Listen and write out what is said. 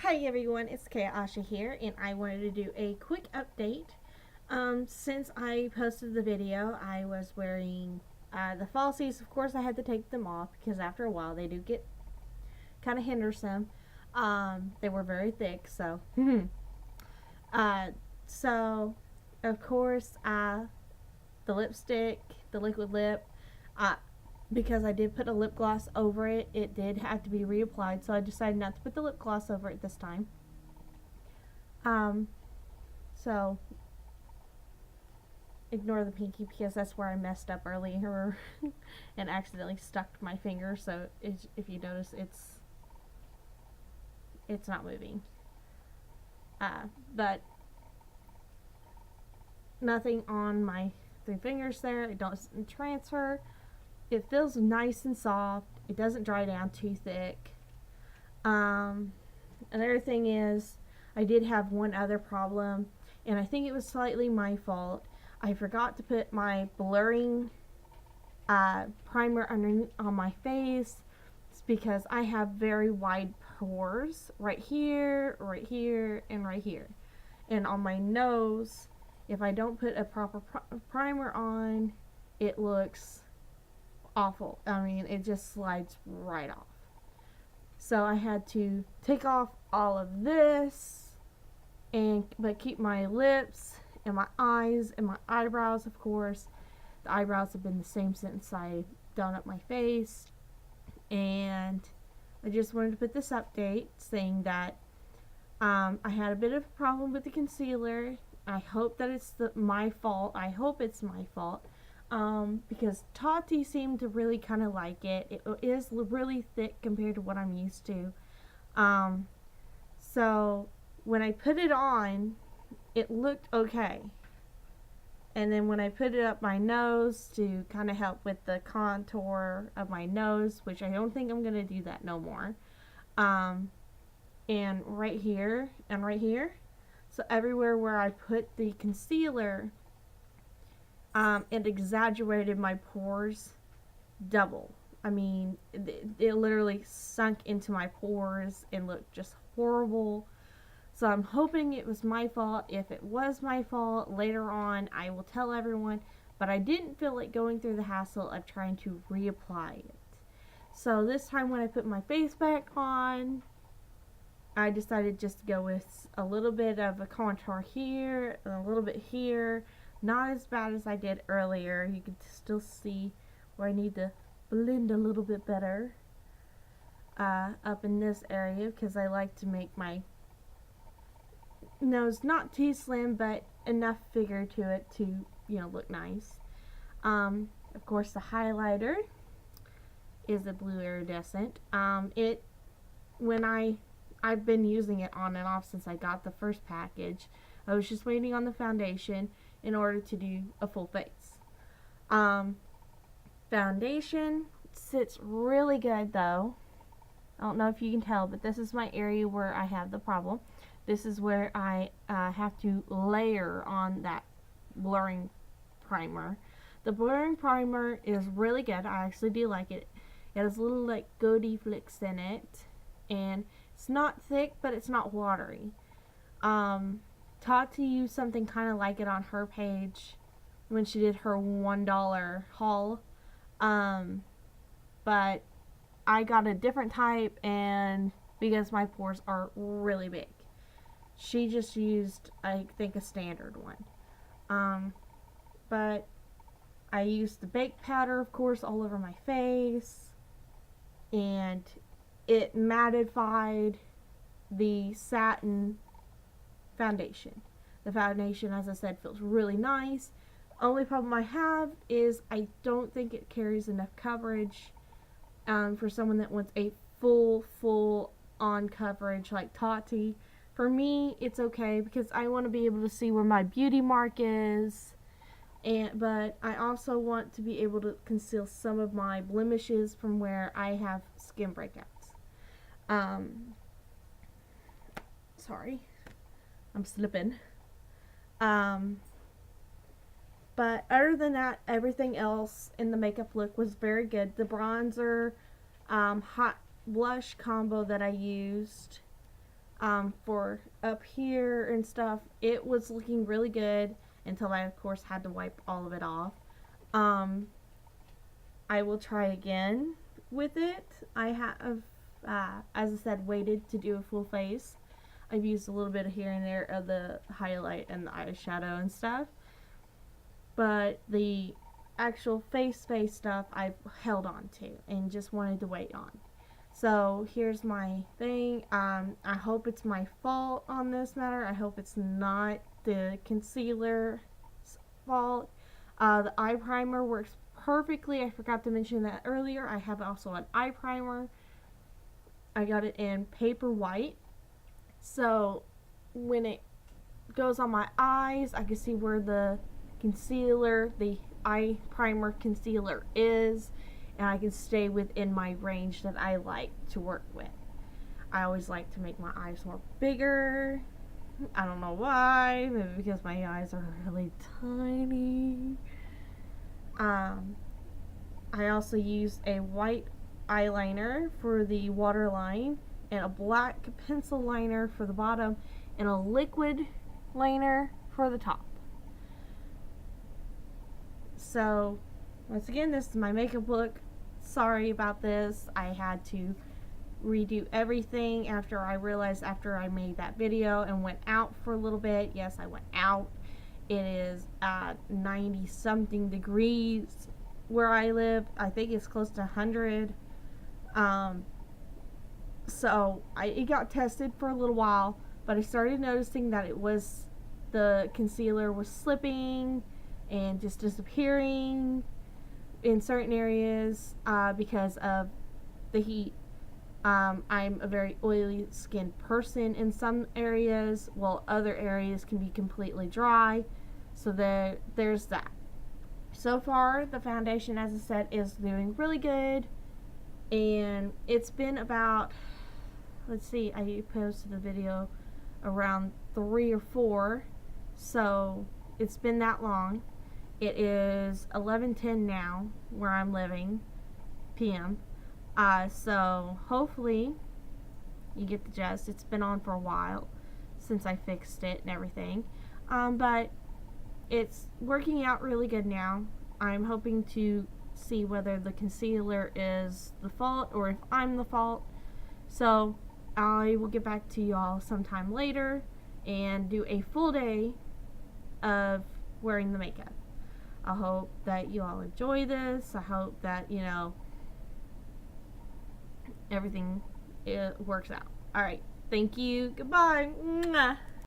Hi everyone, it's Kaya Asha here, and I wanted to do a quick update. Since I posted the video, I was wearing the falsies. Of course, I had to take them off because after a while they do get kind of hindersome. They were very thick, so uh, so of course, the lipstick, the liquid lip, uh, because I did put a lip gloss over it, it did have to be reapplied, so I decided not to put the lip gloss over it this time. Um, so ignore the pinky because that's where I messed up earlier and accidentally stuck my finger. So if you notice, it's not moving. But nothing on my three fingers there. It doesn't transfer. It feels nice and soft. It doesn't dry down too thick. Another thing is, I did have one other problem, and I think it was slightly my fault. I forgot to put my blurring primer underneath on my face. It's because I have very wide pores right here, and right here. And on my nose, if I don't put a proper primer on, it looks awful. I mean, it just slides right off. So I had to take off all of this, but keep my lips and my eyes and my eyebrows, of course. The eyebrows have been the same since I done up my face. And I just wanted to put this update saying that I had a bit of a problem with the concealer. I hope that it's my fault. I hope it's my fault. Because Tati seemed to really kind of like it. It is really thick compared to what I'm used to. So when I put it on, it looked okay. And then when I put it up my nose to kind of help with the contour of my nose, which I don't think I'm going to do that no more. And right here and right here. So everywhere where I put the concealer, it exaggerated my pores double. I mean, it literally sunk into my pores and looked just horrible. So I'm hoping it was my fault. If it was my fault, later on I will tell everyone. But I didn't feel like going through the hassle of trying to reapply it. So this time when I put my face back on, I decided just to go with a little bit of a contour here and a little bit here. Not as bad as I did earlier. You can still see where I need to blend a little bit better up in this area, because I like to make my nose not too slim but enough figure to it to, you know, look nice. Of course, the highlighter is a blue iridescent. I've been using it on and off since I got the first package. I was just waiting on the foundation in order to do a full face. Foundation sits really good though. I don't know if you can tell, but this is my area where I have the problem. This is where I have to layer on that blurring primer. The blurring primer is really good. I actually do like it. It has little like goatee flicks in it, and it's not thick, but it's not watery. Tati used something kind of like it on her page when she did her $1 haul. But I got a different type, and because my pores are really big. She just used, I think, a standard one. But I used the baked powder, of course, all over my face, and it mattified the satin foundation. The foundation, as I said, feels really nice. Only problem I have is I don't think it carries enough coverage for someone that wants a full on coverage like Tati. For me, it's okay because I want to be able to see where my beauty mark is, but I also want to be able to conceal some of my blemishes from where I have skin breakouts. Sorry, I'm slipping. But other than that, everything else in the makeup look was very good. The bronzer, hot blush combo that I used for up here and stuff. It was looking really good until I, of course, had to wipe all of it off. Um, I will try again with it. I have, as I said, waited to do a full face. I've used a little bit here and there of the highlight and the eyeshadow and stuff. But the actual face stuff I've held on to and just wanted to wait on. So here's my thing. I hope it's my fault on this matter. I hope it's not the concealer's fault. The eye primer works perfectly. I forgot to mention that earlier. I have also an eye primer. I got it in paper white. So when it goes on my eyes, I can see where the concealer, the eye primer concealer is, and I can stay within my range that I like to work with. I always like to make my eyes more bigger. I don't know why, maybe because my eyes are really tiny. I also use a white eyeliner for the waterline and a black pencil liner for the bottom and a liquid liner for the top. So once again, this is my makeup look. Sorry about this. I had to redo everything after I realized after I made that video and went out for a little bit. Yes, I went out. It is 90 something degrees where I live. I think it's close to 100. So it got tested for a little while, but I started noticing that the concealer was slipping and just disappearing in certain areas because of the heat. I'm a very oily skinned person in some areas, while other areas can be completely dry. So there's that. So far, the foundation, as I said, is doing really good. And it's been about, let's see, I posted a video around 3 or 4. So it's been that long. It is 11:10 now where I'm living, p.m. So hopefully you get the gist. It's been on for a while since I fixed it and everything. But it's working out really good now. I'm hoping to see whether the concealer is the fault or if I'm the fault. So I will get back to y'all sometime later and do a full day of wearing the makeup. I hope that you all enjoy this. I hope that, everything works out. Alright, thank you. Goodbye. Mwah.